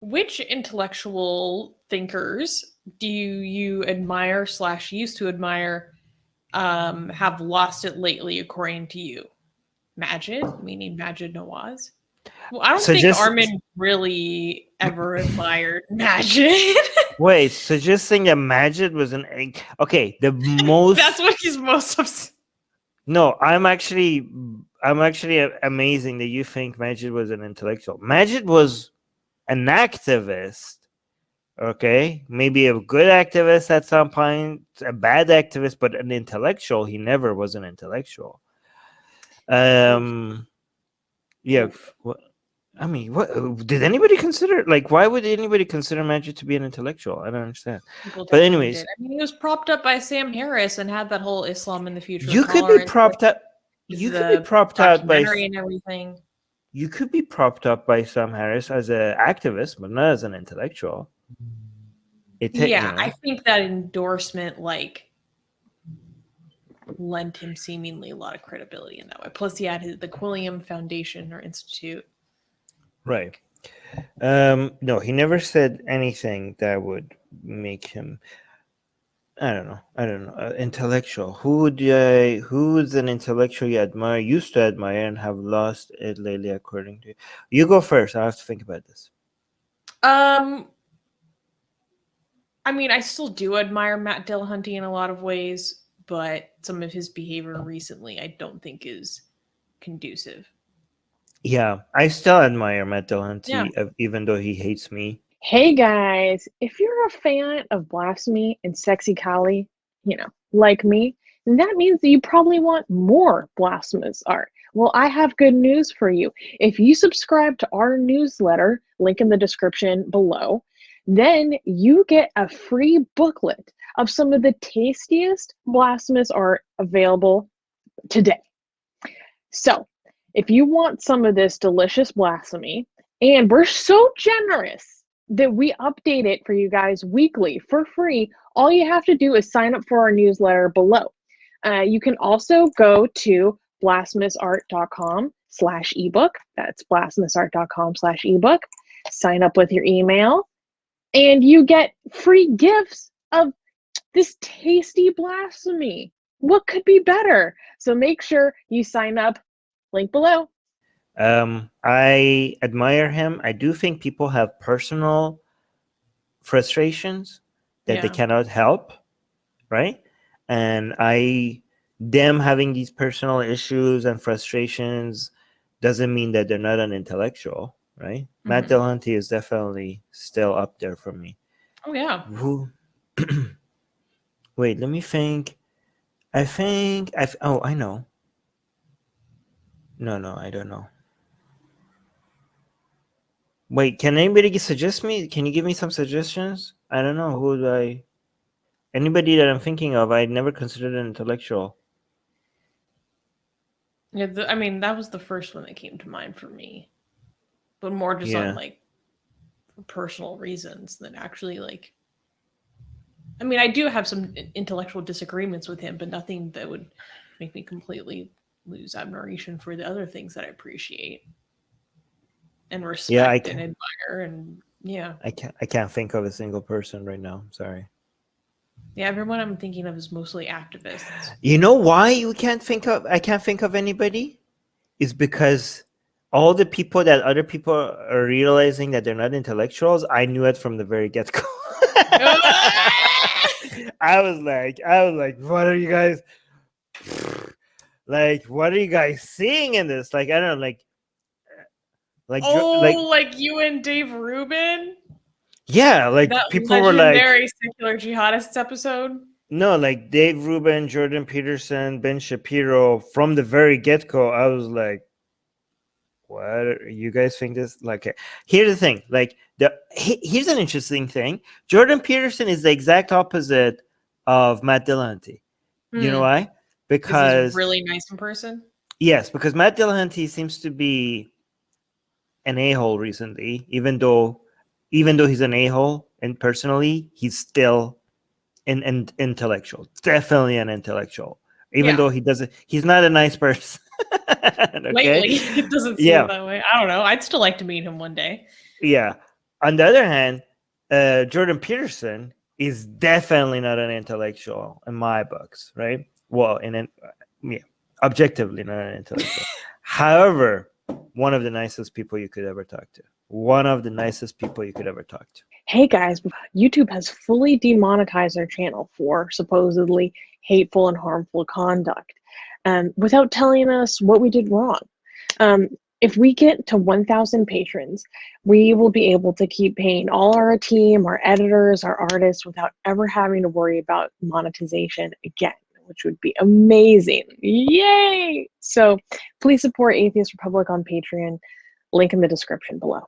Which intellectual thinkers do you admire / used to admire have lost it lately, according to you? Majid, meaning Majid Nawaz. Well, I don't So think just Armin really ever admired Majid. wait. So just saying that Majid was an okay. The That's most what he's most upset. no. I'm actually amazing that you think Majid was an intellectual. Majid was an activist. Okay, maybe a good activist at some point, a bad activist, but an intellectual. He never was an intellectual. Yeah. Oof. I mean, what did anybody consider? Like, why would anybody consider Magic to be an intellectual? I don't understand. People But definitely anyways, did. I mean, he was propped up by Sam Harris and had that whole Islam in the Future of you could be Tolerance with propped up. You could be the propped out by. documentary and everything. You could be propped up by Sam Harris as an activist, but not as an intellectual. Yeah, I think that endorsement lent him seemingly a lot of credibility in that way. Plus, he had the Quilliam Foundation or Institute. Right. No, he never said anything that would make him. I don't know. Intellectual. Who's an intellectual you admire, used to admire, and have lost it lately? According to you, you go first. I have to think about this. I mean, I still do admire Matt Dillahunty in a lot of ways, but some of his behavior recently I don't think is conducive. Yeah, I still admire Matt Dillahunty, Yeah. even though he hates me. Hey guys, if you're a fan of blasphemy and sexy Kali, like me, then that means that you probably want more blasphemous art. Well, I have good news for you. If you subscribe to our newsletter, link in the description below, then you get a free booklet of some of the tastiest blasphemous art available today. So, if you want some of this delicious blasphemy, and we're so generous that we update it for you guys weekly for free, all you have to do is sign up for our newsletter below. You can also go to blasphemousart.com/ebook. That's blasphemousart.com/ebook. Sign up with your email, and you get free gifts of this tasty blasphemy. What could be better? So make sure you sign up. Link below. I admire him. I do think people have personal frustrations that they cannot help, right? And them having these personal issues and frustrations doesn't mean that they're not an intellectual, right? Mm-hmm. Matt Dillahunty is definitely still up there for me. Oh yeah. Wait, let me think. I know. No, I don't know. Wait, can anybody suggest me? Can you give me some suggestions? I don't know. Who do I... Anybody that I'm thinking of, I never considered an intellectual. Yeah, I mean, that was the first one that came to mind for me. But more just on, personal reasons than actually, I mean, I do have some intellectual disagreements with him, but nothing that would make me completely lose admiration for the other things that I appreciate and respect and admire. And I can't think of a single person right now. I'm sorry. Yeah, everyone I'm thinking of is mostly activists. You know why I can't think of anybody? Is because all the people that other people are realizing that they're not intellectuals, I knew it from the very get-go. I was like, what are you guys what are you guys seeing in this? I don't know, like you and Dave Rubin? Yeah, that people were like legendary secular jihadists episode. No, like Dave Rubin, Jordan Peterson, Ben Shapiro, from the very get-go, I was like, what, you guys think this? Here's the thing, here's an interesting thing. Jordan Peterson is the exact opposite of Matt Dillahunty. You know why? Because he's really nice in person. Yes, because Matt Dillahunty seems to be an a-hole recently, even though he's an a-hole, and personally, he's still an intellectual, definitely an intellectual, even though he's not a nice person. Okay? Lately, it doesn't seem that way. I don't know. I'd still like to meet him one day. Yeah, On the other hand, Jordan Peterson is definitely not an intellectual in my books, right? Well, objectively not an intellectual. However, one of the nicest people you could ever talk to. One of the nicest people you could ever talk to. Hey guys, YouTube has fully demonetized our channel for supposedly hateful and harmful conduct, without telling us what we did wrong. If we get to 1,000 patrons, we will be able to keep paying all our team, our editors, our artists, without ever having to worry about monetization again, which would be amazing. Yay! So please support Atheist Republic on Patreon. Link in the description below.